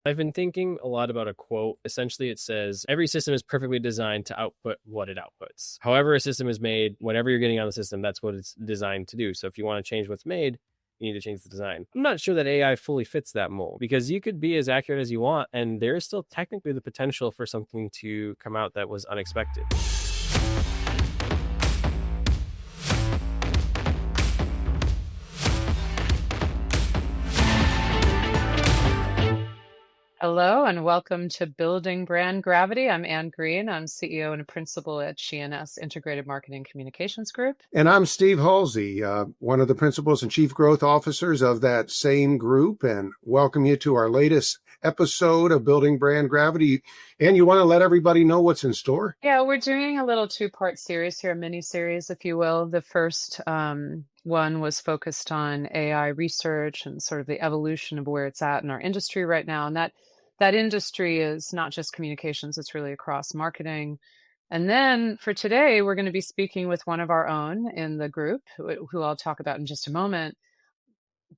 I've been thinking a lot about a quote. Essentially, it says, every system is perfectly designed to output what it outputs. However, a system is made, whatever you're getting on the system, that's what it's designed to do. So if you want to change what's made, you need to change the design. I'm not sure that AI fully fits that mold because you could be as accurate as you want, and there is still technically the potential for something to come out that was unexpected. Hello and welcome to Building Brand Gravity. I'm Ann Green. I'm CEO and principal at G&S Integrated Marketing Communications Group. And I'm Steve Halsey, one of the principals and chief growth officers of that same group, and welcome you to our latest episode of Building Brand Gravity. And you want to let everybody know what's in store? Yeah, we're doing a little two-part series here, a mini-series, if you will. The first one was focused on AI research and sort of the evolution of where it's at in our industry right now. And that industry is not just communications, it's really across marketing. And then for today, we're going to be speaking with one of our own in the group, who I'll talk about in just a moment,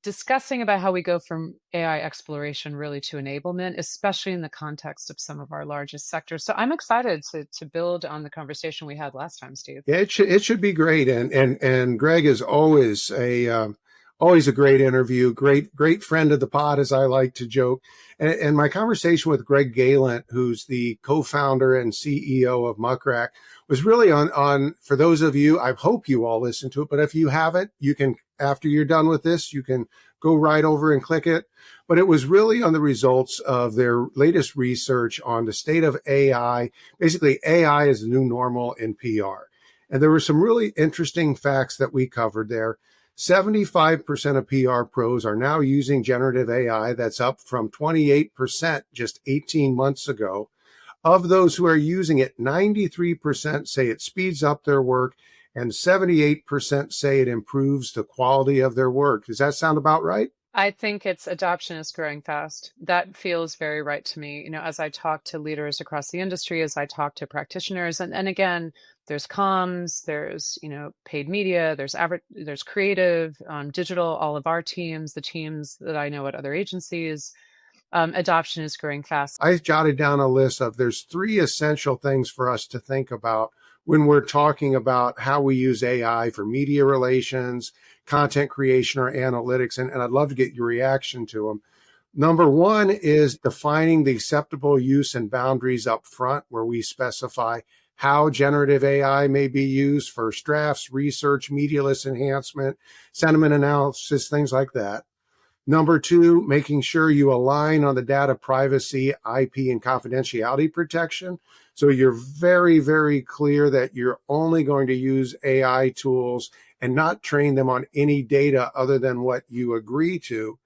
discussing about how we go from AI exploration really to enablement, especially in the context of some of our largest sectors. So I'm excited to build on the conversation we had last time, Steve. Yeah, it should be great. And Greg is always a great interview, great friend of the pod, as I like to joke. And my conversation with Greg Gallant, who's the co-founder and CEO of Muckrack, was really on for those of you, I hope you all listen to it, but if you haven't, you can, after you're done with this, you can go right over and click it. But it was really on the results of their latest research on the state of AI. Basically, AI is the new normal in PR. And there were some really interesting facts that we covered there. 75% of PR pros are now using generative AI. That's up from 28% just 18 months ago. Of those who are using it, 93% say it speeds up their work and 78% say it improves the quality of their work. Does that sound about right? I think its adoption is growing fast. That feels very right to me. As I talk to leaders across the industry, as I talk to practitioners, and again, there's comms, there's paid media, there's creative, digital, all of our teams, the teams that I know at other agencies. Adoption is growing fast. I jotted down a list of there's 3 essential things for us to think about when we're talking about how we use AI for media relations, content creation, or analytics. And I'd love to get your reaction to them. Number 1 is defining the acceptable use and boundaries up front, where we specify how generative AI may be used for drafts, research, media list enhancement, sentiment analysis, things like that. Number 2, making sure you align on the data privacy, IP, and confidentiality protection. So you're very, very clear that you're only going to use AI tools and not train them on any data other than what you agree to.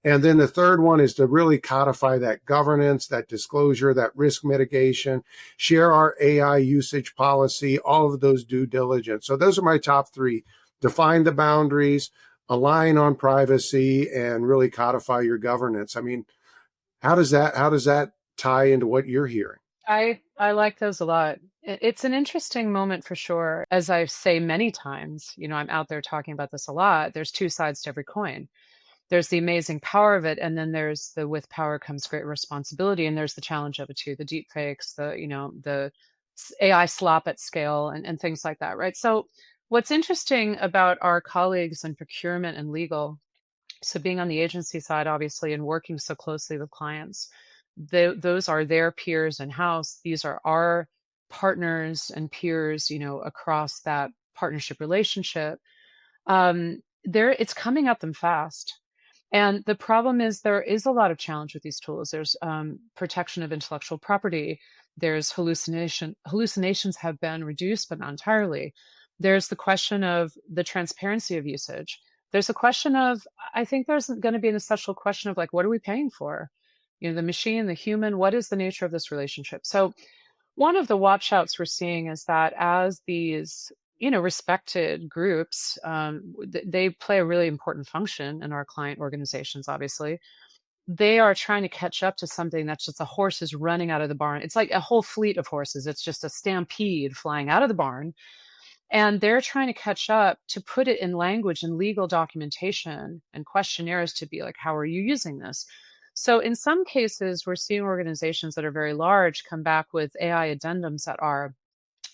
And then the third one is to really codify that governance, that disclosure, that risk mitigation, share our AI usage policy, all of those due diligence. So those are my top 3. Define the boundaries, align on privacy, and really codify your governance. I mean, how does that tie into what you're hearing? I like those a lot. It's an interesting moment for sure. As I say many times, I'm out there talking about this a lot. There's 2 sides to every coin. There's the amazing power of it, and then there's the with power comes great responsibility, and there's the challenge of it too, the deep fakes, the AI slop at scale, and things like that, right? So what's interesting about our colleagues in procurement and legal, so being on the agency side, obviously, and working so closely with clients, those are their peers in-house. These are our partners and peers, across that partnership relationship. It's coming at them fast. And the problem is there is a lot of challenge with these tools. There's protection of intellectual property. There's hallucinations have been reduced, but not entirely. There's the question of the transparency of usage. There's a question of, I think there's going to be an essential question of what are we paying for? The machine, the human, what is the nature of this relationship? So one of the watch outs we're seeing is that as these respected groups, they play a really important function in our client organizations, obviously. They are trying to catch up to something that's just the horses running out of the barn. It's like a whole fleet of horses. It's just a stampede flying out of the barn. And they're trying to catch up to put it in language and legal documentation and questionnaires to be like, how are you using this? So in some cases, we're seeing organizations that are very large come back with AI addendums that are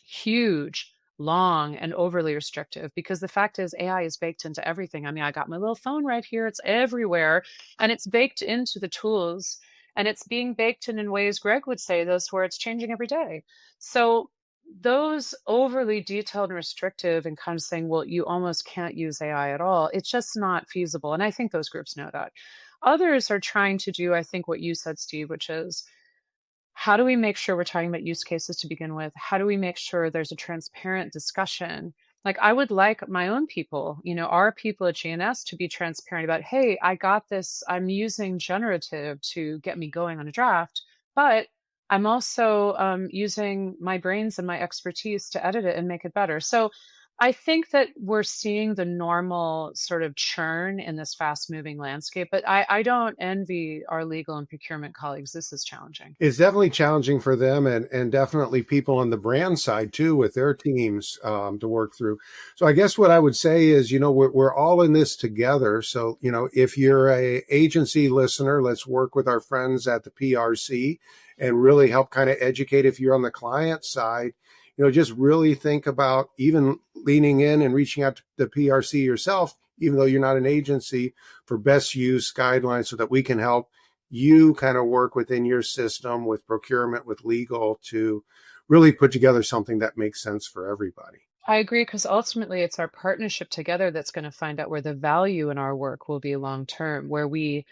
huge, long, and overly restrictive, because the fact is AI is baked into everything. I mean, I got my little phone right here, it's everywhere, and it's baked into the tools, and it's being baked in ways Greg would say this, where it's changing every day. So those overly detailed and restrictive and kind of saying, well, you almost can't use AI at all, it's just not feasible. And I think those groups know that. Others are trying to do, I think, what you said, Steve, which is, how do we make sure we're talking about use cases to begin with? How do we make sure there's a transparent discussion? Like, I would like my own people, our people at G&S to be transparent about, hey, I got this, I'm using generative to get me going on a draft, but I'm also using my brains and my expertise to edit it and make it better. So I think that we're seeing the normal sort of churn in this fast moving landscape, but I don't envy our legal and procurement colleagues. This is challenging. It's definitely challenging for them, and definitely people on the brand side too, with their teams to work through. So I guess what I would say is, we're all in this together. So, if you're a agency listener, let's work with our friends at the PRC and really help kind of educate. If you're on the client side, just really think about even leaning in and reaching out to the PRC yourself, even though you're not an agency, for best use guidelines so that we can help you kind of work within your system with procurement, with legal, to really put together something that makes sense for everybody. I agree, because ultimately it's our partnership together that's going to find out where the value in our work will be long term, where we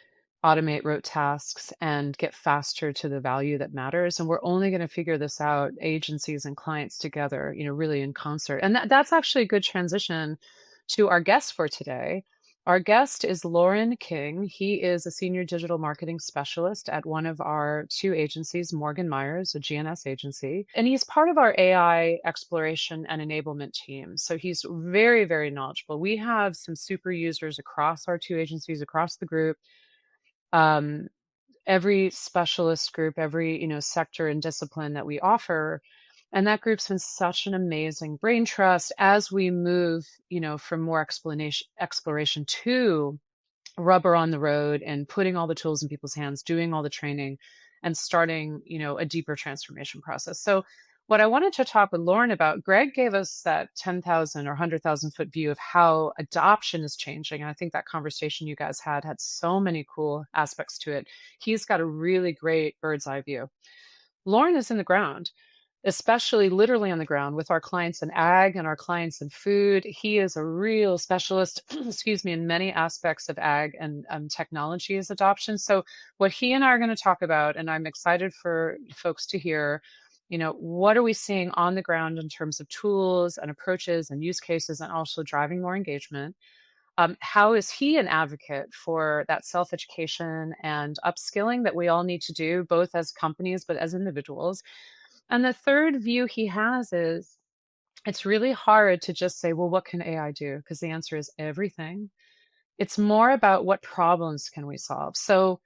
automate rote tasks and get faster to the value that matters. And we're only going to figure this out, agencies and clients together, really in concert. And that's actually a good transition to our guest for today. Our guest is Loren King. He is a senior digital marketing specialist at one of our two agencies, MorganMyers, a G&S agency. And he's part of our AI exploration and enablement team. So he's very, very knowledgeable. We have some super users across our two agencies, across the group. Every specialist group, every sector and discipline that we offer, and that group's been such an amazing brain trust as we move from more exploration to rubber on the road and putting all the tools in people's hands, doing all the training, and starting a deeper transformation process. So what I wanted to talk with Loren about, Greg gave us that 10,000 or 100,000 foot view of how adoption is changing. And I think that conversation you guys had so many cool aspects to it. He's got a really great bird's eye view. Loren is in the ground, especially literally on the ground with our clients in ag and our clients in food. He is a real specialist, excuse me, in many aspects of ag and technology as adoption. So what he and I are going to talk about, and I'm excited for folks to hear, what are we seeing on the ground in terms of tools and approaches and use cases, and also driving more engagement? How is he an advocate for that self-education and upskilling that we all need to do, both as companies, but as individuals? And the third view he has is, it's really hard to just say, well, what can AI do? Because the answer is everything. It's more about what problems can we solve. So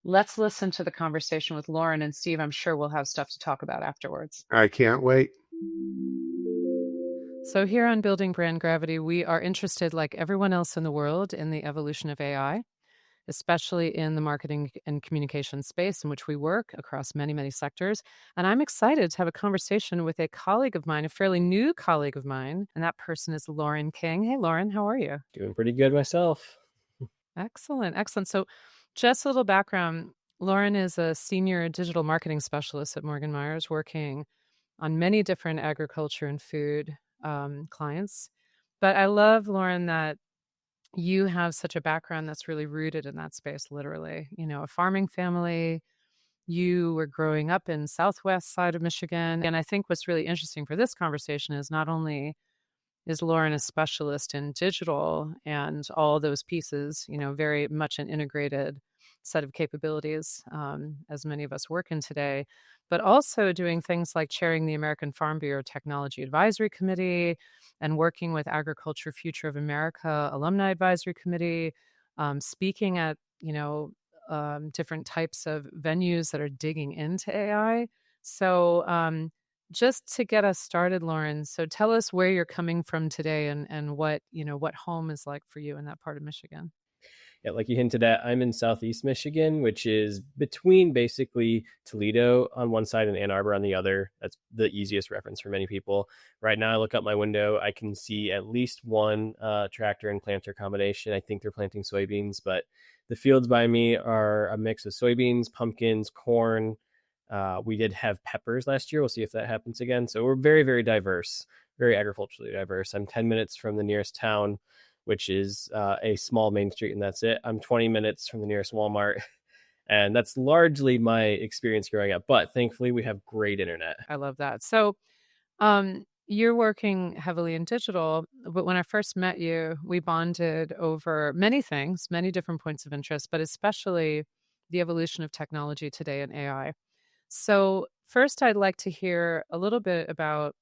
let's listen to the conversation with Loren, and Steve, I'm sure we'll have stuff to talk about afterwards. I can't wait. So here on Building Brand Gravity, we are interested, like everyone else in the world, in the evolution of AI, especially in the marketing and communication space in which we work across many, many sectors. And I'm excited to have a conversation with a colleague of mine, a fairly new colleague of mine, and that person is Loren King. Hey, Loren, how are you? Doing pretty good myself. Excellent, excellent. So just a little background. Loren is a senior digital marketing specialist at MorganMyers, working on many different agriculture and food clients. But I love, Loren, that you have such a background that's really rooted in that space, literally. A farming family. You were growing up in southwest side of Michigan. And I think what's really interesting for this conversation is not only is Loren a specialist in digital and all those pieces, very much an integrated set of capabilities, as many of us work in today, but also doing things like chairing the American Farm Bureau Technology Advisory Committee and working with Agriculture Future of America Alumni Advisory Committee, speaking at, different types of venues that are digging into AI. So just to get us started, Loren, so tell us where you're coming from today and what home is like for you in that part of Michigan. Yeah, like you hinted at, I'm in Southeast Michigan, which is between basically Toledo on one side and Ann Arbor on the other. That's the easiest reference for many people. Right now, I look out my window, I can see at least one tractor and planter combination. I think they're planting soybeans, but the fields by me are a mix of soybeans, pumpkins, corn. We did have peppers last year. We'll see if that happens again. So we're very, very diverse, very agriculturally diverse. I'm 10 minutes from the nearest town, which is a small main street, and that's it. I'm 20 minutes from the nearest Walmart. And that's largely my experience growing up. But thankfully, we have great internet. I love that. So, you're working heavily in digital, but when I first met you, we bonded over many things, many different points of interest, but especially the evolution of technology today and AI. So, first, I'd like to hear a little bit about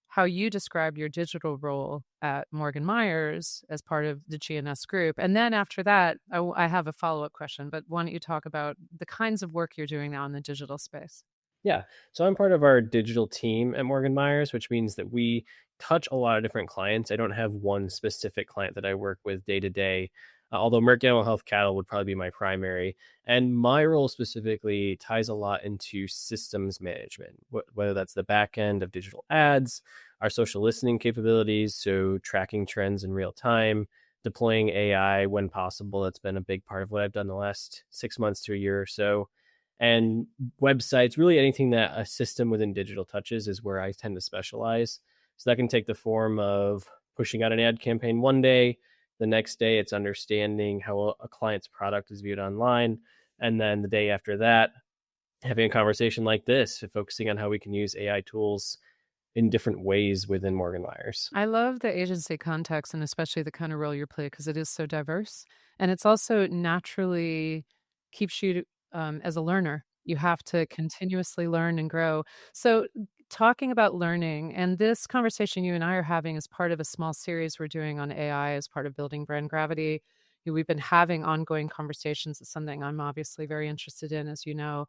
how you describe your digital role at MorganMyers as part of the G&S group. And then after that, I have a follow up question, but why don't you talk about the kinds of work you're doing now in the digital space? Yeah. So I'm part of our digital team at Morgan Myers, which means that we touch a lot of different clients. I don't have one specific client that I work with day to day, although Merck Animal Health Cattle would probably be my primary. And my role specifically ties a lot into systems management, whether that's the back end of digital ads, our social listening capabilities, so tracking trends in real time, deploying AI when possible. That's been a big part of what I've done the last 6 months to a year or so, and websites, really anything that a system within digital touches is where I tend to specialize. So that can take the form of pushing out an ad campaign one day, the next day it's understanding how a client's product is viewed online, and then the day after that, having a conversation like this, focusing on how we can use AI tools in different ways within Morgan Myers. I love the agency context and especially the kind of role you play because it is so diverse. And it's also naturally keeps you as a learner. You have to continuously learn and grow. So, talking about learning, and this conversation you and I are having is part of a small series we're doing on AI as part of building brand gravity. We've been having ongoing conversations. It's something I'm obviously very interested in, as you know.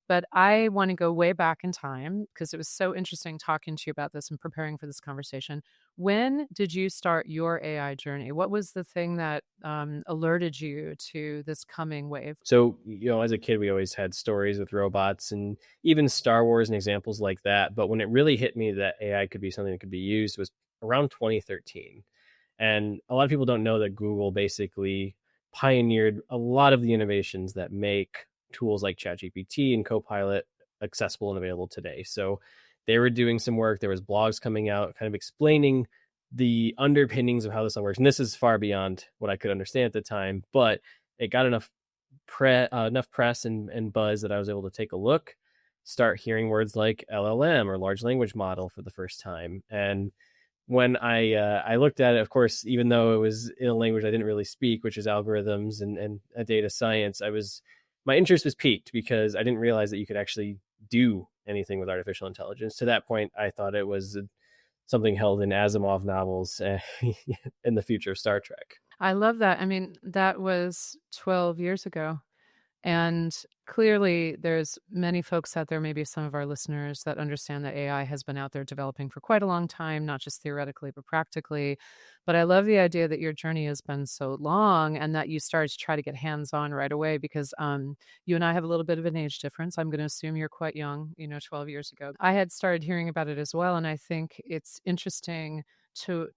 But I want to go way back in time because it was so interesting talking to you about this and preparing for this conversation. When did you start your AI journey? What was the thing that alerted you to this coming wave? So, as a kid, we always had stories with robots and even Star Wars and examples like that. But when it really hit me that AI could be something that could be used was around 2013. And a lot of people don't know that Google basically pioneered a lot of the innovations that make tools like ChatGPT and Copilot accessible and available today. So they were doing some work. There was blogs coming out kind of explaining the underpinnings of how this all works. And this is far beyond what I could understand at the time, but it got enough press and buzz that I was able to take a look, start hearing words like LLM or large language model for the first time. And when I looked at it, of course, even though it was in a language I didn't really speak, which is algorithms and data science, my interest was piqued because I didn't realize that you could actually do anything with artificial intelligence. To that point, I thought it was something held in Asimov novels in the future of Star Trek. I love that. I mean, that was 12 years ago. And clearly, there's many folks out there, maybe some of our listeners, that understand that AI has been out there developing for quite a long time, not just theoretically, but practically. But I love the idea that your journey has been so long and that you started to try to get hands-on right away because you and I have a little bit of an age difference. I'm going to assume you're quite young, 12 years ago. I had started hearing about it as well. And I think it's interesting to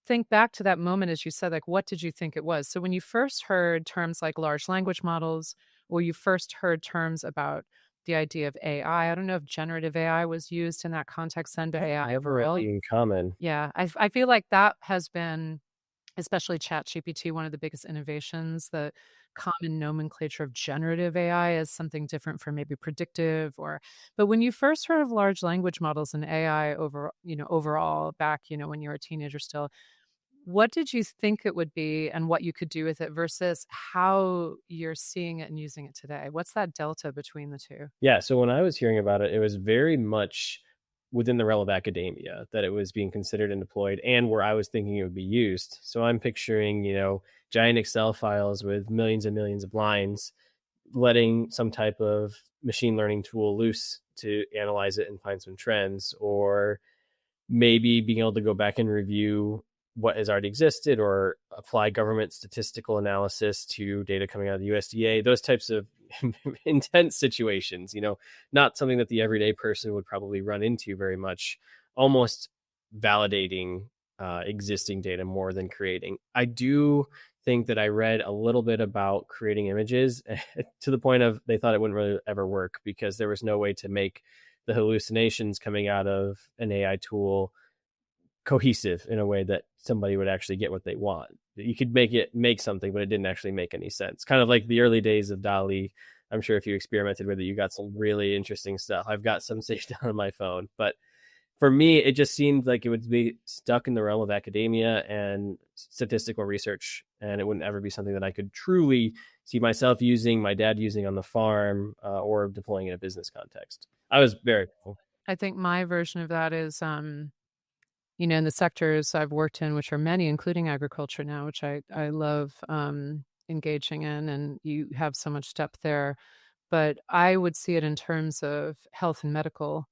think back to that moment, as you said, like, what did you think it was? So when you first heard terms like large language models, or you first heard terms about the idea of AI, I don't know if generative AI was used in that context then, but AI overall. In common. Yeah, I feel like that has been, especially ChatGPT, one of the biggest innovations. The common nomenclature of generative AI is something different from maybe predictive but when you first heard of large language models and AI overall back, when you were a teenager still, what did you think it would be and what you could do with it versus how you're seeing it and using it today? What's that delta between the two? Yeah. So when I was hearing about it, it was very much within the realm of academia that it was being considered and deployed and where I was thinking it would be used. So I'm picturing, giant Excel files with millions and millions of lines, letting some type of machine learning tool loose to analyze it and find some trends, or maybe being able to go back and review what has already existed or apply government statistical analysis to data coming out of the USDA, those types of intense situations, not something that the everyday person would probably run into very much, almost validating existing data more than creating. I do think that I read a little bit about creating images to the point of they thought it wouldn't really ever work because there was no way to make the hallucinations coming out of an AI tool cohesive in a way that somebody would actually get what they want. You could make something, but it didn't actually make any sense. Kind of like the early days of DALL-E. I'm sure if you experimented with it, you got some really interesting stuff. I've got some saved on my phone, but for me, it just seemed like it would be stuck in the realm of academia and statistical research, and it wouldn't ever be something that I could truly see myself using, my dad using on the farm, or deploying in a business context. I was very cool. I think my version of that is, in the sectors I've worked in, which are many, including agriculture now, which I love engaging in, and you have so much depth there. But I would see it in terms of health and medical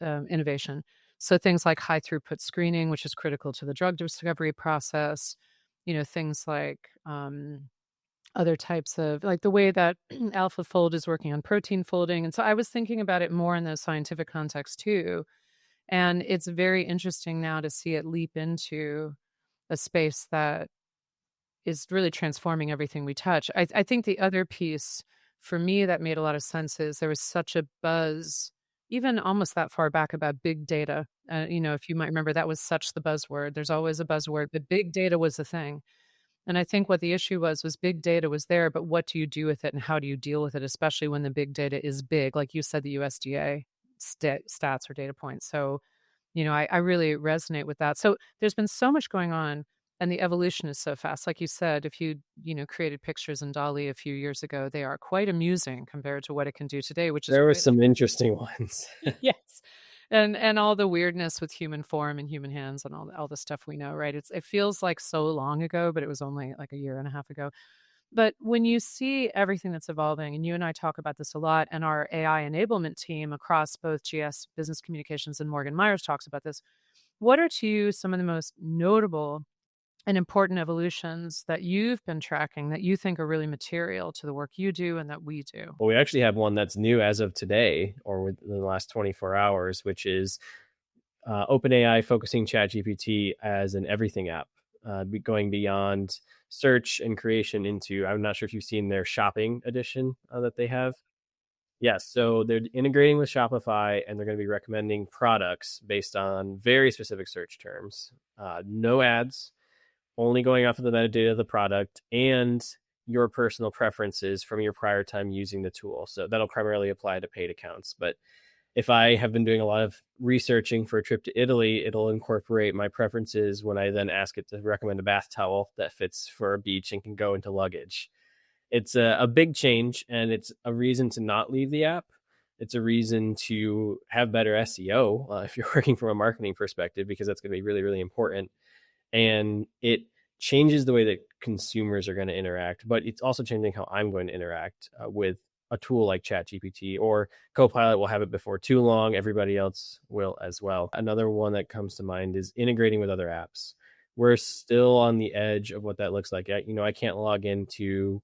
innovation. So things like high throughput screening, which is critical to the drug discovery process, things like other types of, like the way that AlphaFold is working on protein folding. And so I was thinking about it more in the scientific context too. And it's very interesting now to see it leap into a space that is really transforming everything we touch. I think the other piece for me that made a lot of sense is there was such a buzz, even almost that far back, about big data. If you might remember, that was such the buzzword. There's always a buzzword, but big data was the thing. And I think what the issue was big data was there, but what do you do with it and how do you deal with it, especially when the big data is big, like you said, the USDA stats or data points. So, I really resonate with that. So there's been so much going on and the evolution is so fast. Like you said, if you created pictures in DALL-E a few years ago, they are quite amusing compared to what it can do today, which is there were some interesting ones. Yes. And all the weirdness with human form and human hands and all the stuff we know, right? It feels like so long ago, but it was only like a year and a half ago. But when you see everything that's evolving, and you and I talk about this a lot, and our AI enablement team across both GS Business Communications and MorganMyers talks about this, what are to you some of the most notable and important evolutions that you've been tracking that you think are really material to the work you do and that we do? Well, we actually have one that's new as of today or within the last 24 hours, which is OpenAI focusing ChatGPT as an everything app, going beyond search and creation into, I'm not sure if you've seen their shopping edition that they have. Yes, so they're integrating with Shopify and they're going to be recommending products based on very specific search terms. No ads, only going off of the metadata of the product and your personal preferences from your prior time using the tool. So that'll primarily apply to paid accounts. But if I have been doing a lot of researching for a trip to Italy, it'll incorporate my preferences when I then ask it to recommend a bath towel that fits for a beach and can go into luggage. It's a big change, and it's a reason to not leave the app. It's a reason to have better SEO if you're working from a marketing perspective, because that's going to be really, really important. And it changes the way that consumers are going to interact, but it's also changing how I'm going to interact with a tool like ChatGPT, or Copilot will have it before too long. Everybody else will as well. Another one that comes to mind is integrating with other apps. We're still on the edge of what that looks like. I can't log into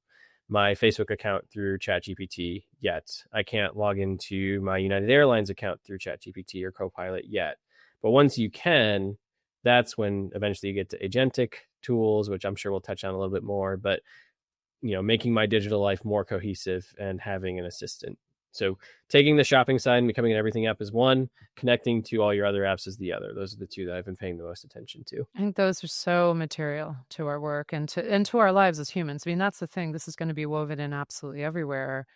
my Facebook account through ChatGPT yet. I can't log into my United Airlines account through ChatGPT or Copilot yet. But once you can, that's when eventually you get to agentic tools, which I'm sure we'll touch on a little bit more, but making my digital life more cohesive and having an assistant. So taking the shopping side and becoming an everything app is one, connecting to all your other apps is the other. Those are the two that I've been paying the most attention to. I think those are so material to our work and to our lives as humans. I mean, that's the thing. This is going to be woven in absolutely everywhere.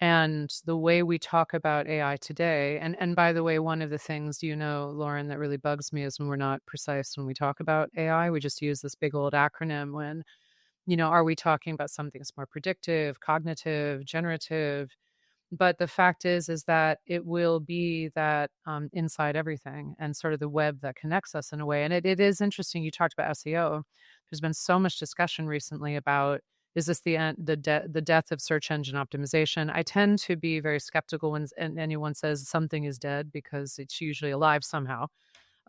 And the way we talk about AI today, and by the way, one of the things, Loren, that really bugs me is when we're not precise when we talk about AI. We just use this big old acronym when, are we talking about something that's more predictive, cognitive, generative? But the fact is that it will be that inside everything and sort of the web that connects us in a way. And it is interesting. You talked about SEO. There's been so much discussion recently about, is this the end, the death of search engine optimization? I tend to be very skeptical when anyone says something is dead, because it's usually alive somehow.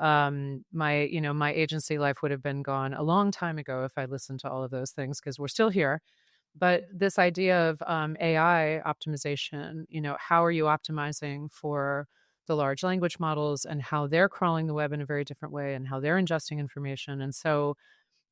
My agency life would have been gone a long time ago if I listened to all of those things, because we're still here. But this idea of AI optimization, how are you optimizing for the large language models and how they're crawling the web in a very different way and how they're ingesting information. And so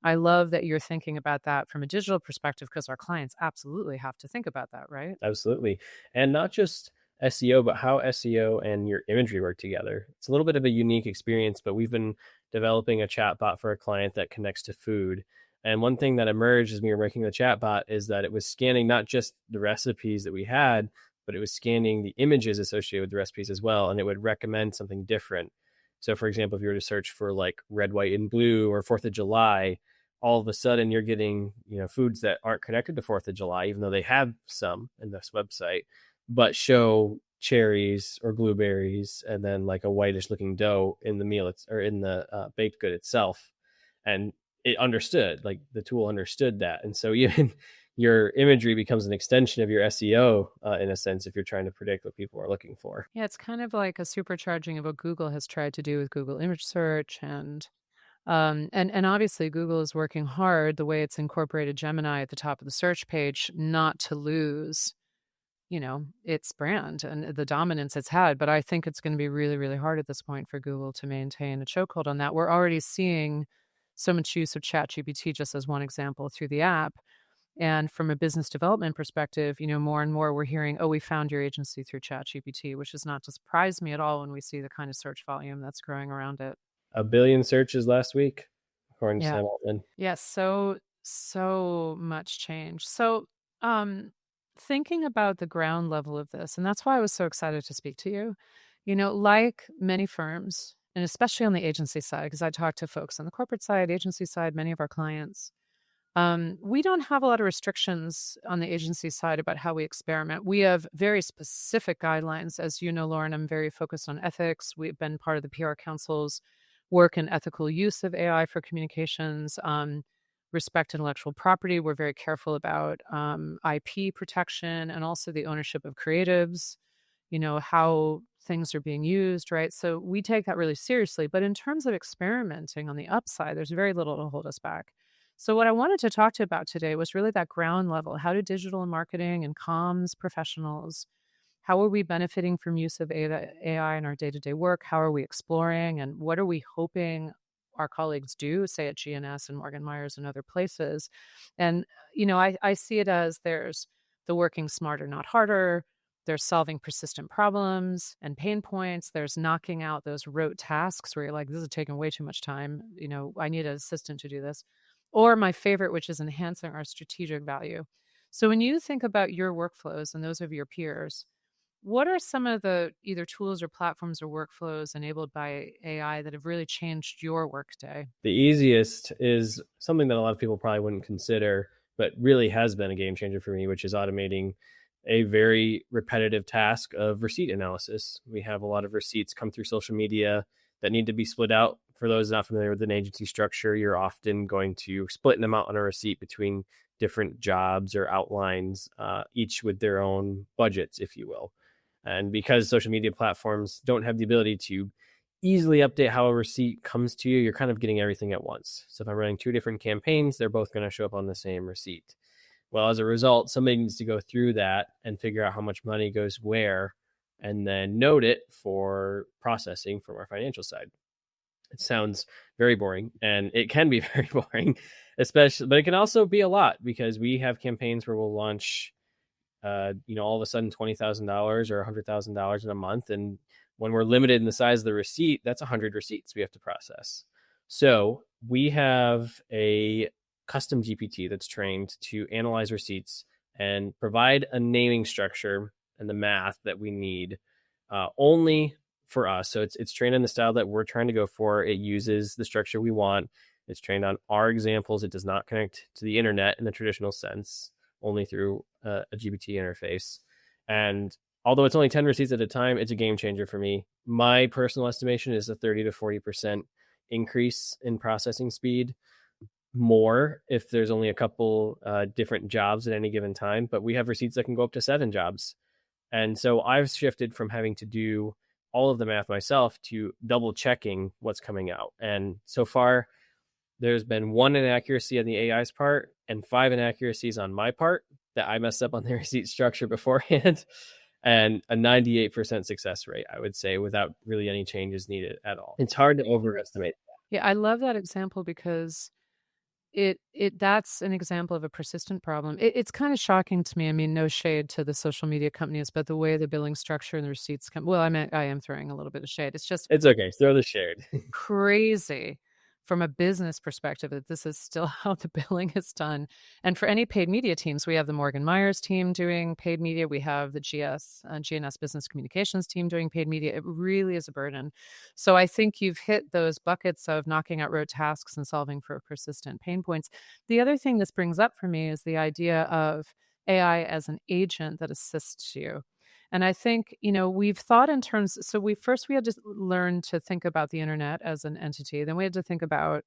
I love that you're thinking about that from a digital perspective, because our clients absolutely have to think about that, right? Absolutely. And not just SEO, but how SEO and your imagery work together. It's a little bit of a unique experience, but we've been developing a chatbot for a client that connects to food. And one thing that emerged as we were making the chatbot is that it was scanning not just the recipes that we had, but it was scanning the images associated with the recipes as well. And it would recommend something different. So, for example, if you were to search for like red, white, and blue or 4th of July, all of a sudden you're getting, foods that aren't connected to 4th of July, even though they have some in this website, but show cherries or blueberries and then like a whitish looking dough in the meal or in the baked good itself. And it understood, like the tool understood that. And so even your imagery becomes an extension of your SEO in a sense, if you're trying to predict what people are looking for. Yeah, it's kind of like a supercharging of what Google has tried to do with Google image search. And obviously Google is working hard, the way it's incorporated Gemini at the top of the search page, not to lose, its brand and the dominance it's had. But I think it's going to be really, really hard at this point for Google to maintain a chokehold on that. We're already seeing so much use of ChatGPT, just as one example, through the app. And from a business development perspective, more and more we're hearing, oh, we found your agency through ChatGPT, which is not to surprise me at all when we see the kind of search volume that's growing around it. 1 billion searches last week, according to Yeah. Sam Altman. Yes, so much change. So, thinking about the ground level of this, and that's why I was so excited to speak to you. Like many firms, and especially on the agency side, because I talk to folks on the corporate side, agency side, many of our clients. We don't have a lot of restrictions on the agency side about how we experiment. We have very specific guidelines. As you know, Loren, I'm very focused on ethics. We've been part of the PR Council's work in ethical use of AI for communications, respect intellectual property. We're very careful about IP protection and also the ownership of creatives, how things are being used, right? So we take that really seriously. But in terms of experimenting on the upside, there's very little to hold us back. So what I wanted to talk to you about today was really that ground level. How do digital and marketing and comms professionals, how are we benefiting from use of AI in our day-to-day work? How are we exploring? And what are we hoping our colleagues do, say at G&S and MorganMyers and other places? And, I see it as there's the working smarter, not harder. There's solving persistent problems and pain points. There's knocking out those rote tasks where you're like, this is taking way too much time. I need an assistant to do this. Or my favorite, which is enhancing our strategic value. So when you think about your workflows and those of your peers, what are some of the either tools or platforms or workflows enabled by AI that have really changed your workday? The easiest is something that a lot of people probably wouldn't consider, but really has been a game changer for me, which is automating a very repetitive task of receipt analysis. We have a lot of receipts come through social media that need to be split out. For those not familiar with an agency structure, you're often going to split an amount on a receipt between different jobs or outlines, each with their own budgets, if you will. And because social media platforms don't have the ability to easily update how a receipt comes to you, you're kind of getting everything at once. So if I'm running 2 different campaigns, they're both going to show up on the same receipt. Well, as a result, somebody needs to go through that and figure out how much money goes where, and then note it for processing from our financial side. It sounds very boring, and it can be very boring, especially, but it can also be a lot, because we have campaigns where we'll launch, all of a sudden $20,000 or $100,000 in a month. And when we're limited in the size of the receipt, that's 100 receipts we have to process. So we have a custom GPT that's trained to analyze receipts and provide a naming structure and the math that we need only for us. So it's trained in the style that we're trying to go for. It uses the structure we want. It's trained on our examples. It does not connect to the internet in the traditional sense, only through a GPT interface. And although it's only 10 receipts at a time, it's a game changer for me. My personal estimation is a 30 to 40% increase in processing speed, more if there's only a couple different jobs at any given time. But we have receipts that can go up to 7 jobs. And so I've shifted from having to do all of the math myself to double checking what's coming out. And so far, there's been 1 inaccuracy on the AI's part and 5 inaccuracies on my part that I messed up on the receipt structure beforehand, and a 98% success rate, I would say, without really any changes needed at all. It's hard to overestimate. Yeah, I love that example because that's an example of a persistent problem. It's kind of shocking to me. I mean, no shade to the social media companies, but the way the billing structure and the receipts come. Well, I am throwing a little bit of shade. It's okay. Throw the shade. Crazy from a business perspective that this is still how the billing is done. And for any paid media teams, we have the MorganMyers team doing paid media. We have the G&S Business Communications team doing paid media. It really is a burden. So I think you've hit those buckets of knocking out rote tasks and solving for persistent pain points. The other thing this brings up for me is the idea of AI as an agent that assists you. And I think, we've thought in terms, so we had to learn to think about the internet as an entity. Then we had to think about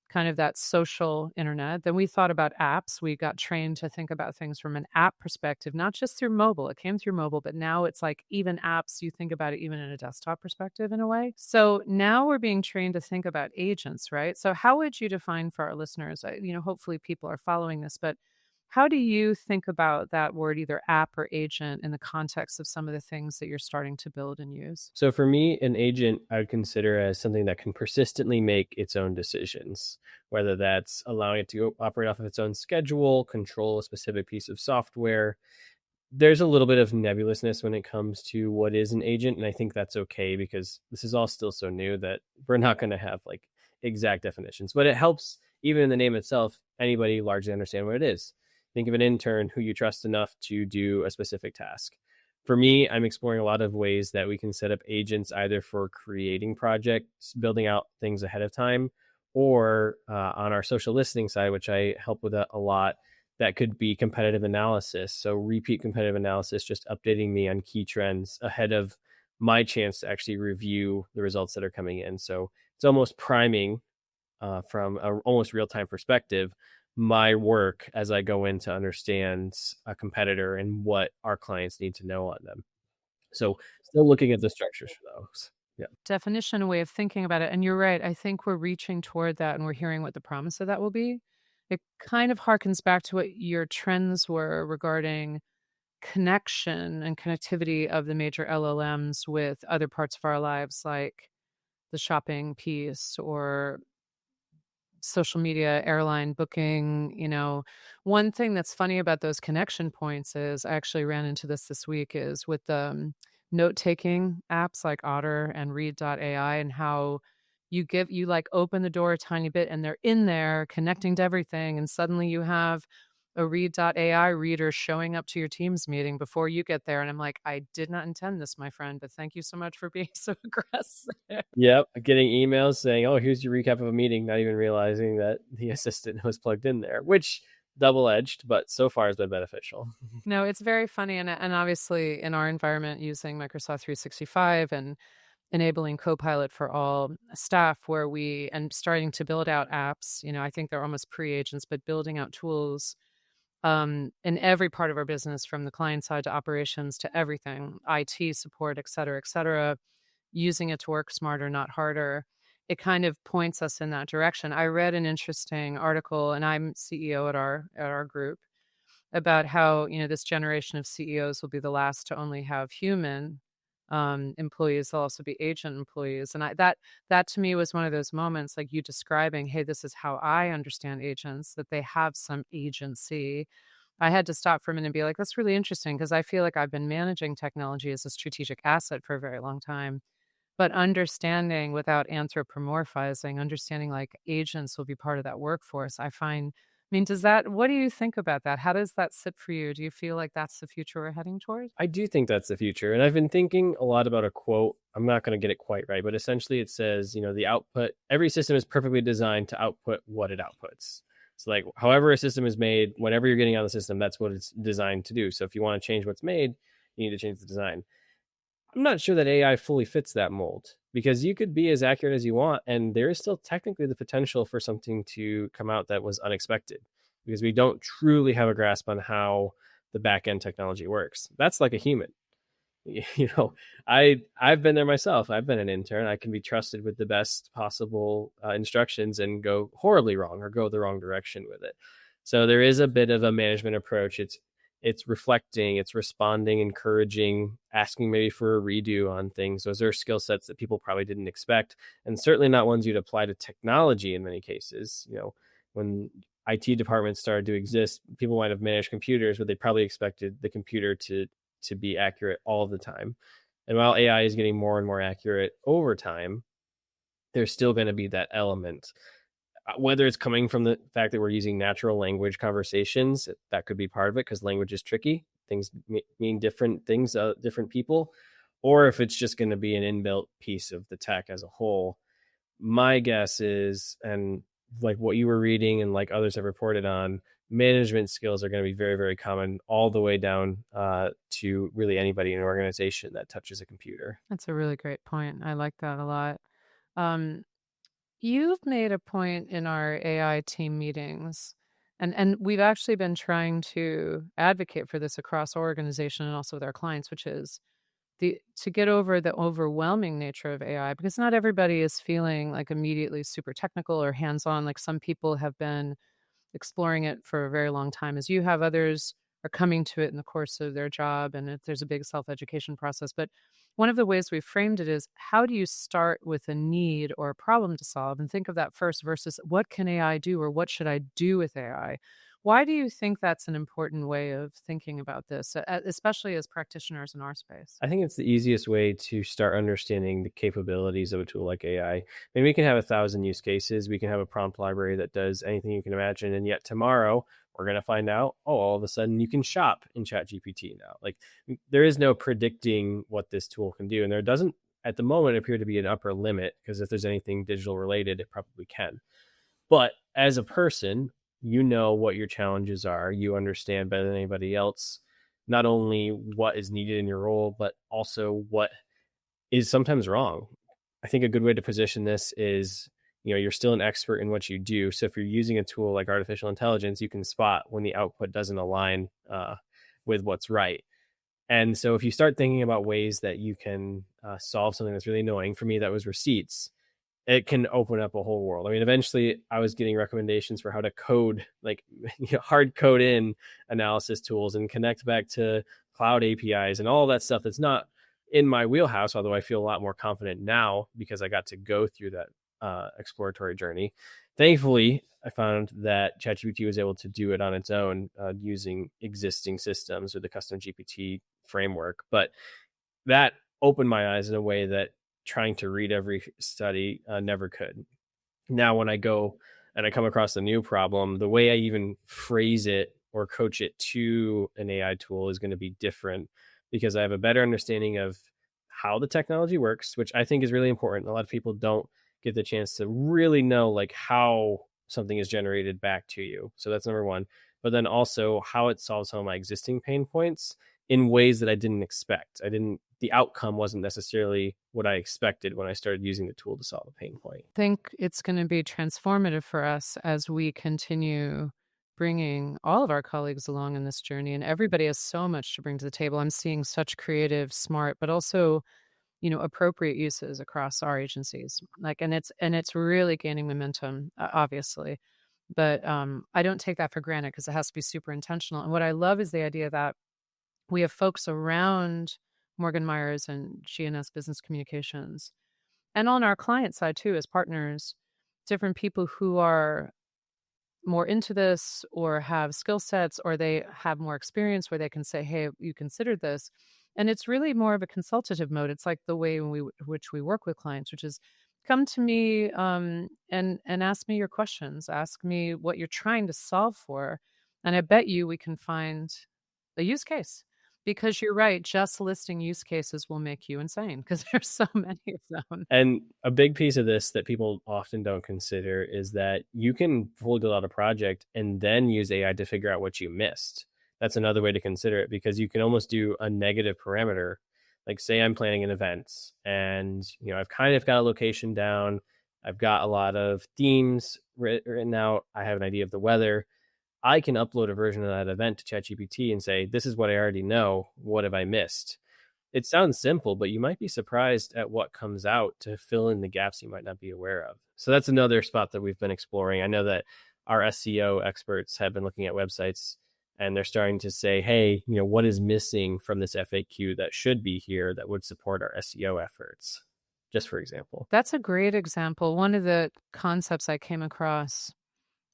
kind of that social internet. Then we thought about apps. We got trained to think about things from an app perspective, not just through mobile. It came through mobile, but now it's like even apps, you think about it even in a desktop perspective in a way. So now we're being trained to think about agents, right? So how would you define for our listeners, hopefully people are following this, but how do you think about that word, either app or agent, in the context of some of the things that you're starting to build and use? So for me, an agent I would consider as something that can persistently make its own decisions, whether that's allowing it to operate off of its own schedule, control a specific piece of software. There's a little bit of nebulousness when it comes to what is an agent, and I think that's okay because this is all still so new that we're not going to have like exact definitions. But it helps, even in the name itself, anybody largely understand what it is. Think of an intern who you trust enough to do a specific task. For me, I'm exploring a lot of ways that we can set up agents either for creating projects, building out things ahead of time, or on our social listening side, which I help with a lot, that could be competitive analysis. So repeat competitive analysis, just updating me on key trends ahead of my chance to actually review the results that are coming in. So it's almost priming from an almost real-time perspective my work as I go in to understand a competitor and what our clients need to know on them. So still looking at the structures for those. Yeah. Definition, a way of thinking about it. And you're right. I think we're reaching toward that and we're hearing what the promise of that will be. It kind of harkens back to what your trends were regarding connection and connectivity of the major LLMs with other parts of our lives, like the shopping piece or social media, airline booking. One thing that's funny about those connection points is I actually ran into this week is with the note-taking apps like Otter and Read.ai, and how you open the door a tiny bit and they're in there connecting to everything, and suddenly you have a Read.ai reader showing up to your Teams meeting before you get there. And I'm like, I did not intend this, my friend, but thank you so much for being so aggressive. Yep. Getting emails saying, oh, here's your recap of a meeting, not even realizing that the assistant was plugged in there, which double-edged, but so far has been beneficial. No, it's very funny. And obviously in our environment using Microsoft 365 and enabling Copilot for all staff, where and starting to build out apps, I think they're almost pre-agents, but building out tools in every part of our business, from the client side to operations to everything, IT support, et cetera, using it to work smarter, not harder. It kind of points us in that direction. I read an interesting article, and I'm CEO at our group, about how, this generation of CEOs will be the last to only have human employees. They'll also be agent employees. And that to me was one of those moments, like you describing, hey, this is how I understand agents, that they have some agency. I had to stop for a minute and be like, that's really interesting, because I feel like I've been managing technology as a strategic asset for a very long time. But understanding, without anthropomorphizing, understanding like agents will be part of that workforce, what do you think about that? How does that sit for you? Do you feel like that's the future we're heading towards? I do think that's the future. And I've been thinking a lot about a quote. I'm not going to get it quite right, but essentially it says, the output, every system is perfectly designed to output what it outputs. So like however a system is made, whatever you're getting out of the system, that's what it's designed to do. So if you want to change what's made, you need to change the design. I'm not sure that AI fully fits that mold, because you could be as accurate as you want, and there is still technically the potential for something to come out that was unexpected, because we don't truly have a grasp on how the backend technology works. That's like a human. You know, I've been there myself. I've been an intern. I can be trusted with the best possible instructions and go horribly wrong or go the wrong direction with it. So there is a bit of a management approach. It's reflecting, it's responding, encouraging, asking maybe for a redo on things. Those are skill sets that people probably didn't expect, and certainly not ones you'd apply to technology in many cases. You know, when IT departments started to exist, people might have managed computers, but they probably expected the computer to be accurate all the time. And while AI is getting more and more accurate over time, there's still going to be that element. Whether it's coming from the fact that we're using natural language conversations, that could be part of it because language is tricky. Things mean different things, different people, or if it's just going to be an inbuilt piece of the tech as a whole. My guess is, and like what you were reading and like others have reported on, management skills are going to be very, very common all the way down to really anybody in an organization that touches a computer. That's a really great point. I like that a lot. Um, you've made a point in our AI team meetings, and we've actually been trying to advocate for this across our organization and also with our clients, which is to get over the overwhelming nature of AI, because not everybody is feeling like immediately super technical or hands-on. Like some people have been exploring it for a very long time, as you have. Others are coming to it in the course of their job, and there's a big self-education process. But one of the ways we've framed it is, how do you start with a need or a problem to solve and think of that first versus what can AI do or what should I do with AI? Why do you think that's an important way of thinking about this, especially as practitioners in our space? I think it's the easiest way to start understanding the capabilities of a tool like AI. I mean, we can have 1,000 use cases. We can have a prompt library that does anything you can imagine. And yet tomorrow we're going to find out, oh, all of a sudden you can shop in ChatGPT now. Like there is no predicting what this tool can do. And there doesn't at the moment appear to be an upper limit, because if there's anything digital related, it probably can. But as a person, you know what your challenges are. You understand better than anybody else, not only what is needed in your role, but also what is sometimes wrong. I think a good way to position this is, you know, you're still an expert in what you do. So if you're using a tool like artificial intelligence, you can spot when the output doesn't align with what's right. And so if you start thinking about ways that you can solve something that's really annoying, for me, that was receipts, it can open up a whole world. I mean, eventually I was getting recommendations for how to code, like hard code in analysis tools and connect back to cloud APIs and all that stuff that's not in my wheelhouse, although I feel a lot more confident now because I got to go through that exploratory journey. Thankfully, I found that ChatGPT was able to do it on its own using existing systems or the custom GPT framework. But that opened my eyes in a way that trying to read every study never could. Now, when I go and I come across a new problem, the way I even phrase it or coach it to an AI tool is going to be different, because I have a better understanding of how the technology works, which I think is really important. A lot of people don't get the chance to really know like how something is generated back to you. So that's number one. But then also how it solves some of my existing pain points in ways that I didn't expect. The outcome wasn't necessarily what I expected when I started using the tool to solve a pain point. I think it's going to be transformative for us as we continue bringing all of our colleagues along in this journey. And everybody has so much to bring to the table. I'm seeing such creative, smart, but also, appropriate uses across our agencies. And it's really gaining momentum, obviously. But I don't take that for granted, because it has to be super intentional. And what I love is the idea that we have folks around MorganMyers and G&S Business Communications, and on our client side too, as partners, different people who are more into this or have skill sets, or they have more experience where they can say, hey, you considered this. And it's really more of a consultative mode. It's like the way which we work with clients, which is come to me and ask me your questions, ask me what you're trying to solve for. And I bet you we can find a use case. Because you're right, just listing use cases will make you insane, because there's so many of them. And a big piece of this that people often don't consider is that you can fully build out a project and then use AI to figure out what you missed. That's another way to consider it, because you can almost do a negative parameter. Like say I'm planning an event and I've kind of got a location down. I've got a lot of themes written out. I have an idea of the weather. I can upload a version of that event to ChatGPT and say, this is what I already know. What have I missed? It sounds simple, but you might be surprised at what comes out to fill in the gaps you might not be aware of. So that's another spot that we've been exploring. I know that our SEO experts have been looking at websites and they're starting to say, hey, what is missing from this FAQ that should be here that would support our SEO efforts, just for example. That's a great example. One of the concepts I came across,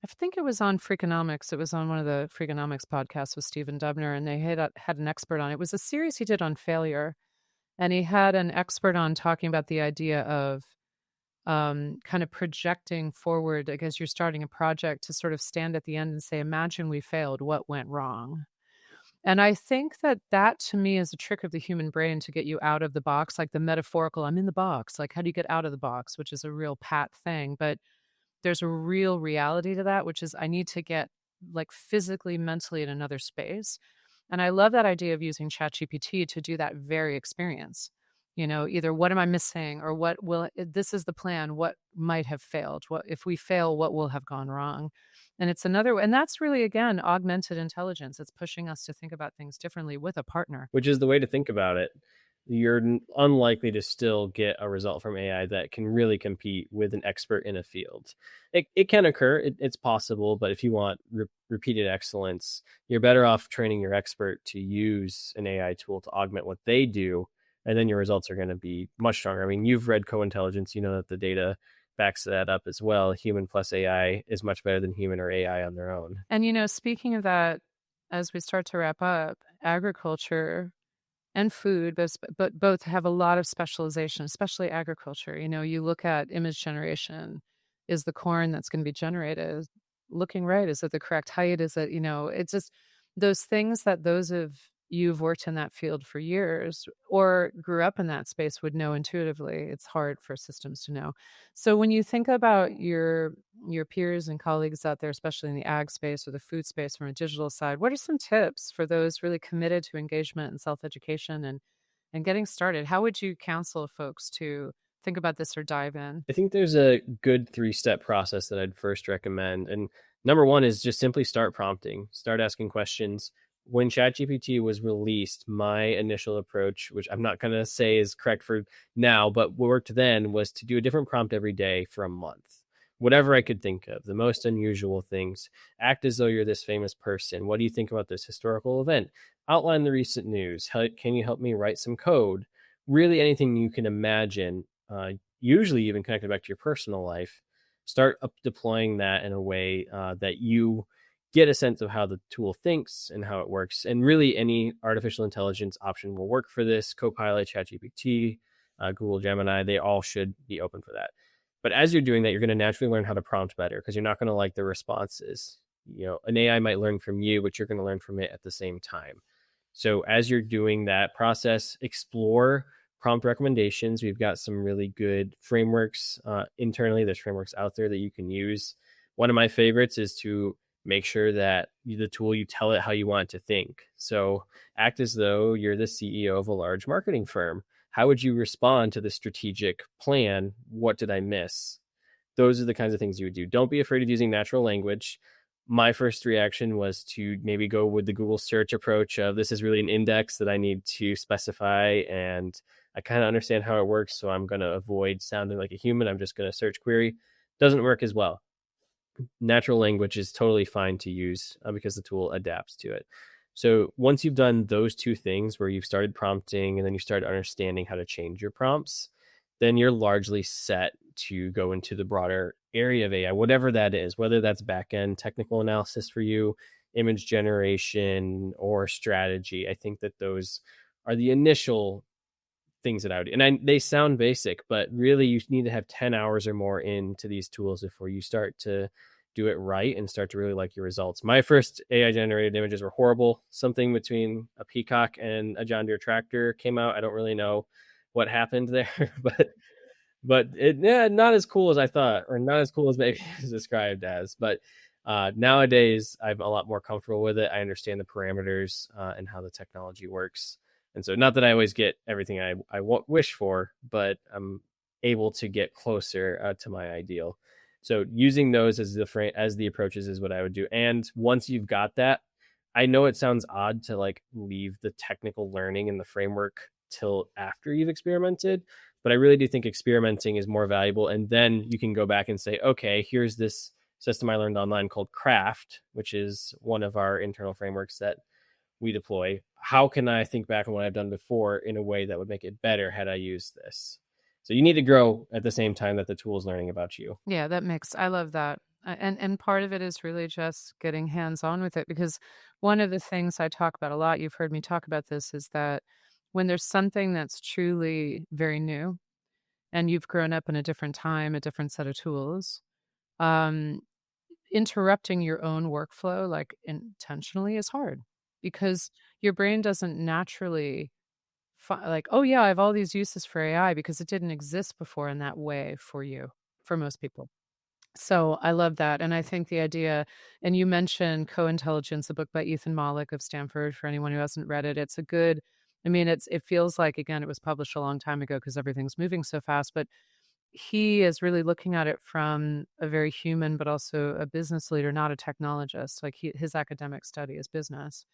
I think it was on Freakonomics. It was on one of the Freakonomics podcasts with Stephen Dubner, and they had an expert on it. It was a series he did on failure, and he had an expert on talking about the idea of kind of projecting forward. I guess you're starting a project to sort of stand at the end and say, imagine we failed, what went wrong? And I think that to me is a trick of the human brain to get you out of the box, like the metaphorical, I'm in the box. Like, how do you get out of the box, which is a real pat thing. But there's a real reality to that, which is I need to get like physically, mentally in another space. And I love that idea of using ChatGPT to do that very experience. Either what am I missing or this is the plan, what might have failed? What if we fail, what will have gone wrong? And and that's really, again, augmented intelligence. It's pushing us to think about things differently with a partner. Which is the way to think about it. You're unlikely to still get a result from AI that can really compete with an expert in a field. It can occur, it's possible, but if you want repeated excellence, you're better off training your expert to use an AI tool to augment what they do, and then your results are going to be much stronger. I mean, you've read co-intelligence, you know that the data backs that up as well. Human plus AI is much better than human or AI on their own. And speaking of that, as we start to wrap up, agriculture and food, but both have a lot of specialization, especially agriculture. You look at image generation. Is the corn that's going to be generated looking right? Is it the correct height? Is it, it's just those things that those of you've worked in that field for years or grew up in that space would know intuitively. It's hard for systems to know. So when you think about your peers and colleagues out there, especially in the ag space or the food space from a digital side, what are some tips for those really committed to engagement and self-education and getting started? How would you counsel folks to think about this or dive in? I think there's a good 3-step process that I'd first recommend. And number one is just simply start prompting, start asking questions. When ChatGPT was released, my initial approach, which I'm not going to say is correct for now, but worked then, was to do a different prompt every day for a month. Whatever I could think of, the most unusual things. Act as though you're this famous person. What do you think about this historical event? Outline the recent news. Can you help me write some code? Really anything you can imagine, usually even connected back to your personal life. Start up deploying that in a way that you get a sense of how the tool thinks and how it works. And really any artificial intelligence option will work for this. Copilot, ChatGPT, Google Gemini, they all should be open for that. But as you're doing that, you're going to naturally learn how to prompt better because you're not going to like the responses. An AI might learn from you, but you're going to learn from it at the same time. So as you're doing that process, explore prompt recommendations. We've got some really good frameworks internally. There's frameworks out there that you can use. One of my favorites is to make sure that the tool, you tell it how you want it to think. So act as though you're the CEO of a large marketing firm. How would you respond to the strategic plan? What did I miss? Those are the kinds of things you would do. Don't be afraid of using natural language. My first reaction was to maybe go with the Google search approach of this is really an index that I need to specify, and I kind of understand how it works, so I'm going to avoid sounding like a human. I'm just going to search query. Doesn't work as well. Natural language is totally fine to use because the tool adapts to it. So once you've done those two things where you've started prompting and then you start understanding how to change your prompts, then you're largely set to go into the broader area of AI, whatever that is, whether that's backend technical analysis for you, image generation, or strategy. I think that those are the initial things that I would do. And they sound basic, but really you need to have 10 hours or more into these tools before you start to do it right and start to really like your results. My first AI generated images were horrible. Something between a peacock and a John Deere tractor came out. I don't really know what happened there, but not as cool as I thought, or not as cool as maybe it's described as. But nowadays, I'm a lot more comfortable with it. I understand the parameters and how the technology works. And so not that I always get everything I wish for, but I'm able to get closer to my ideal. So using those as the approaches is what I would do. And once you've got that, I know it sounds odd to like leave the technical learning and the framework till after you've experimented. But I really do think experimenting is more valuable. And then you can go back and say, okay, here's this system I learned online called Craft, which is one of our internal frameworks that we deploy. How can I think back on what I've done before in a way that would make it better had I used this? So you need to grow at the same time that the tool is learning about you. Yeah, I love that. And part of it is really just getting hands-on with it, because one of the things I talk about a lot, you've heard me talk about this, is that when there's something that's truly very new and you've grown up in a different time, a different set of tools, um, interrupting your own workflow, like intentionally, is hard, because your brain doesn't naturally like, oh yeah, I have all these uses for AI, because it didn't exist before in that way for you, for most people. So I love that. And I think the idea, and you mentioned Co-Intelligence, a book by Ethan Mollick of Stanford, for anyone who hasn't read it. It's a good, I mean, it feels like, again, it was published a long time ago because everything's moving so fast, but he is really looking at it from a very human, but also a business leader, not a technologist. Like his academic study is business.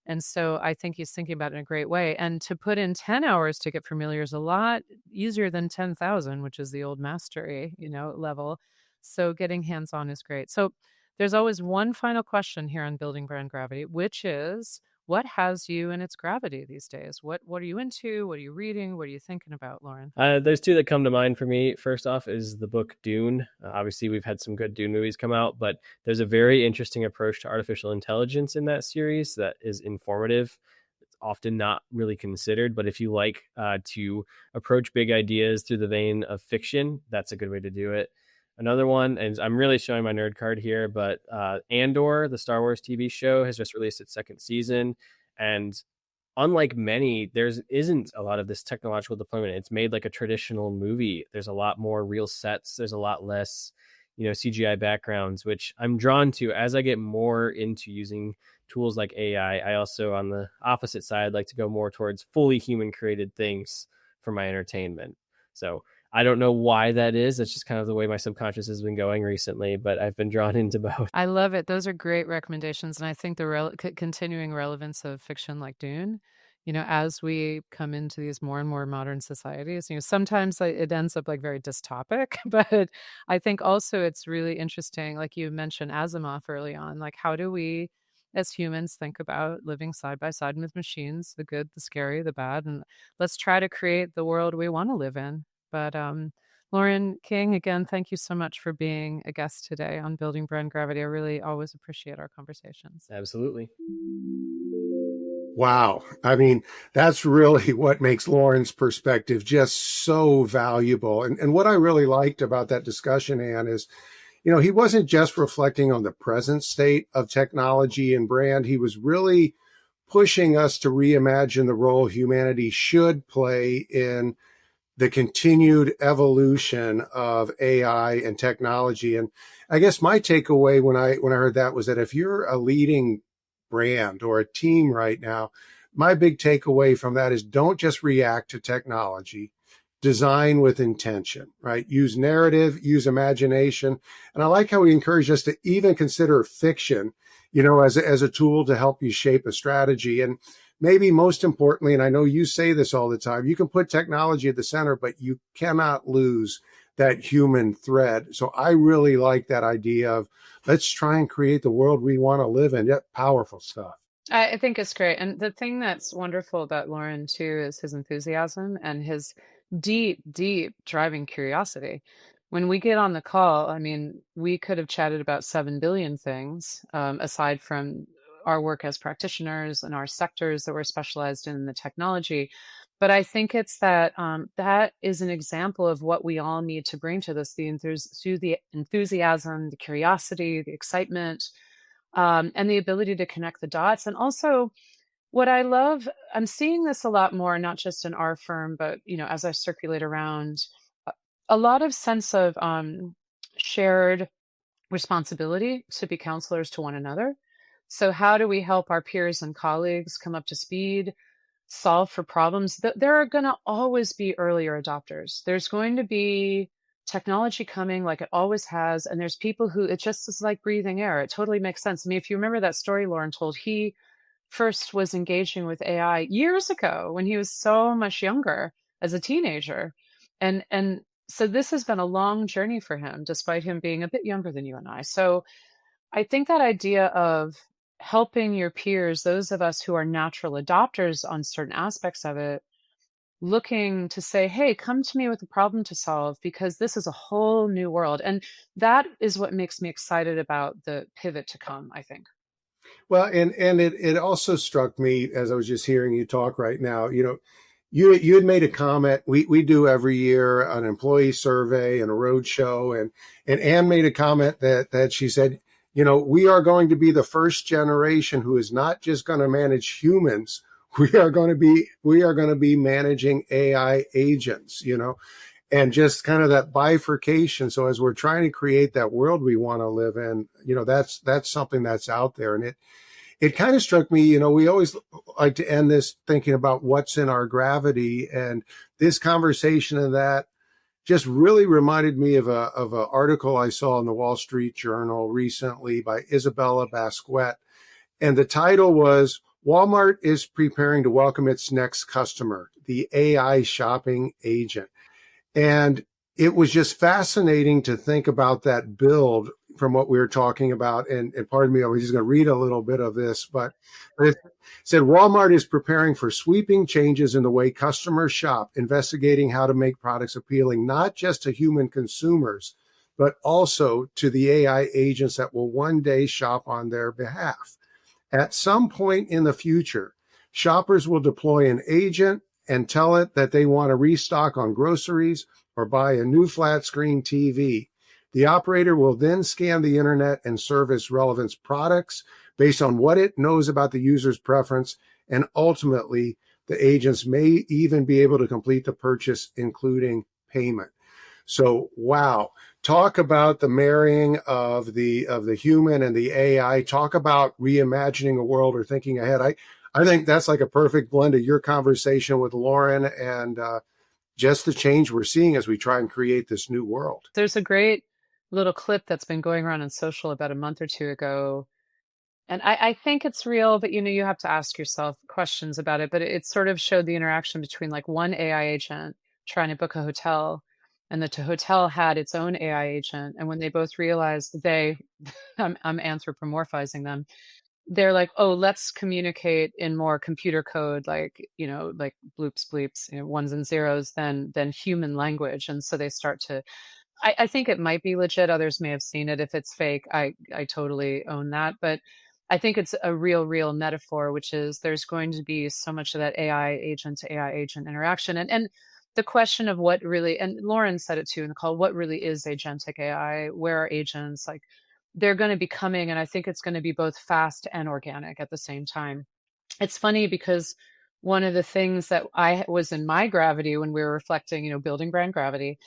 And so I think he's thinking about it in a great way. And to put in 10 hours to get familiar is a lot easier than 10,000, which is the old mastery, level. So getting hands-on is great. So there's always one final question here on building brand gravity, which is, what has you in its gravity these days? What are you into? What are you reading? What are you thinking about, Loren? There's two that come to mind for me. First off is the book Dune. Obviously, we've had some good Dune movies come out, but there's a very interesting approach to artificial intelligence in that series that is informative. It's often not really considered, but if you like to approach big ideas through the vein of fiction, that's a good way to do it. Another one, and I'm really showing my nerd card here, but Andor, the Star Wars TV show, has just released its second season. And unlike many, isn't a lot of this technological deployment. It's made like a traditional movie. There's a lot more real sets. There's a lot less, CGI backgrounds, which I'm drawn to as I get more into using tools like AI. I also, on the opposite side, like to go more towards fully human created things for my entertainment. So I don't know why that is. That's just kind of the way my subconscious has been going recently, but I've been drawn into both. I love it. Those are great recommendations. And I think the continuing relevance of fiction like Dune, as we come into these more and more modern societies, sometimes it ends up like very dystopic, but I think also it's really interesting, like you mentioned Asimov early on, like how do we as humans think about living side by side with machines, the good, the scary, the bad, and let's try to create the world we want to live in. But Loren King, again, thank you so much for being a guest today on Building Brand Gravity. I really always appreciate our conversations. Absolutely. Wow. I mean, that's really what makes Loren's perspective just so valuable. And what I really liked about that discussion, Ann, is, he wasn't just reflecting on the present state of technology and brand. He was really pushing us to reimagine the role humanity should play in the continued evolution of AI and technology. And I guess my takeaway when I heard that was that if you're a leading brand or a team right now, my big takeaway from that is don't just react to technology, design with intention, right? Use narrative, use imagination. And I like how he encouraged us to even consider fiction, as a tool to help you shape a strategy. And maybe most importantly, and I know you say this all the time, you can put technology at the center, but you cannot lose that human thread. So I really like that idea of let's try and create the world we want to live in. Yet powerful stuff. I think it's great. And the thing that's wonderful about Loren, too, is his enthusiasm and his deep, deep driving curiosity. When we get on the call, I mean, we could have chatted about 7 billion things, aside from our work as practitioners and our sectors that we're specialized in the technology. But I think it's that that is an example of what we all need to bring to this, the enthusiasm, the curiosity, the excitement, and the ability to connect the dots. And also, what I love, I'm seeing this a lot more, not just in our firm, but as I circulate around, a lot of sense of shared responsibility to be counselors to one another. So how do we help our peers and colleagues come up to speed, solve for problems? There are going to always be earlier adopters. There's going to be technology coming like it always has. And there's people who it just is like breathing air. It totally makes sense. I mean, if you remember that story Loren told, he first was engaging with AI years ago when he was so much younger as a teenager. And so this has been a long journey for him, despite him being a bit younger than you and I. So I think that idea of helping your peers, those of us who are natural adopters on certain aspects of it, looking to say, hey, come to me with a problem to solve because this is a whole new world. And that is what makes me excited about the pivot to come, I think. Well, and it also struck me as I was just hearing you talk right now, you had made a comment. We do every year an employee survey and a road show, and Anne made a comment that she said, we are going to be the first generation who is not just going to manage humans. We are going to be managing AI agents, and just kind of that bifurcation. So as we're trying to create that world we want to live in, that's something that's out there. And it kind of struck me, we always like to end this thinking about what's in our gravity, and this conversation of that just really reminded me of a article I saw in the Wall Street Journal recently by Isabella Basquette. And the title was Walmart is preparing to welcome its next customer, the AI shopping agent. And it was just fascinating to think about that build from what we were talking about. And pardon me, I was just going to read a little bit of this, but it said Walmart is preparing for sweeping changes in the way customers shop, investigating how to make products appealing not just to human consumers, but also to the AI agents that will one day shop on their behalf. At some point in the future, shoppers will deploy an agent and tell it that they want to restock on groceries or buy a new flat screen TV. The operator will then scan the internet and service relevant products based on what it knows about the user's preference, and ultimately, the agents may even be able to complete the purchase, including payment. So, wow. Talk about the marrying of the human and the AI. Talk about reimagining a world or thinking ahead. I think that's like a perfect blend of your conversation with Loren and just the change we're seeing as we try and create this new world. There's a great little clip that's been going around on social about a month or two ago. And I think it's real, but you have to ask yourself questions about it. But it sort of showed the interaction between like one AI agent trying to book a hotel, and the hotel had its own AI agent. And when they both realized I'm anthropomorphizing them, they're like, oh, let's communicate in more computer code, like, like bloops, bleeps, ones and zeros than human language. And so they start to, I think it might be legit. Others may have seen it. If it's fake, I totally own that. But I think it's a real metaphor, which is there's going to be so much of that AI agent to AI agent interaction. And the question of what really, and Loren said it too in the call, what really is agentic AI? Where are agents? Like, they're going to be coming, and I think it's going to be both fast and organic at the same time. It's funny because one of the things that I was in my gravity when we were reflecting, building brand gravity,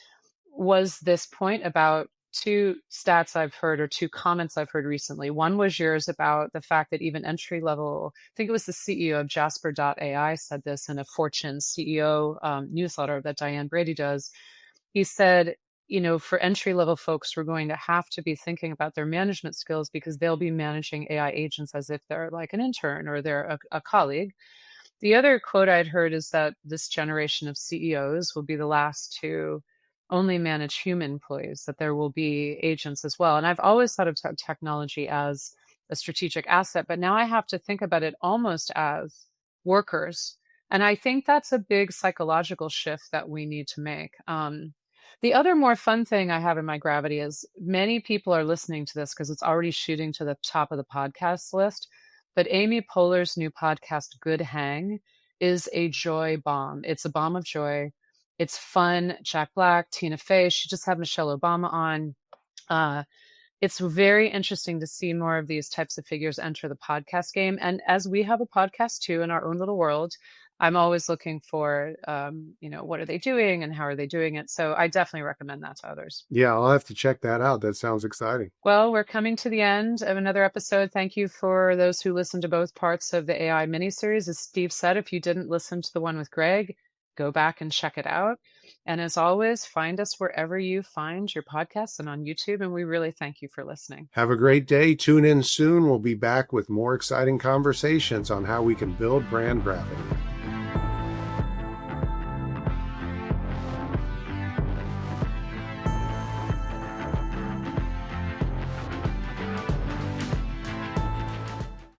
was this point about two stats I've heard, or two comments I've heard recently. One was yours about the fact that even entry level, I think it was the CEO of Jasper.ai said this in a Fortune CEO newsletter that Diane Brady does. He said, for entry level folks, we're going to have to be thinking about their management skills because they'll be managing AI agents as if they're like an intern or they're a colleague. The other quote I'd heard is that this generation of CEOs will be the last to only manage human employees, that there will be agents as well. And I've always thought of technology as a strategic asset, but now I have to think about it almost as workers. And I think that's a big psychological shift that we need to make. The other more fun thing I have in my gravity is many people are listening to this because it's already shooting to the top of the podcast list. But Amy Poehler's new podcast, Good Hang, is a joy bomb. It's a bomb of joy. It's fun. Jack Black, Tina Fey. She just had Michelle Obama on. It's very interesting to see more of these types of figures enter the podcast game. And as we have a podcast too in our own little world, I'm always looking for, what are they doing and how are they doing it? So I definitely recommend that to others. Yeah, I'll have to check that out. That sounds exciting. Well, we're coming to the end of another episode. Thank you for those who listened to both parts of the AI miniseries. As Steve said, if you didn't listen to the one with Greg, go back and check it out. And as always, find us wherever you find your podcasts and on YouTube. And we really thank you for listening. Have a great day. Tune in soon. We'll be back with more exciting conversations on how we can build brand gravity.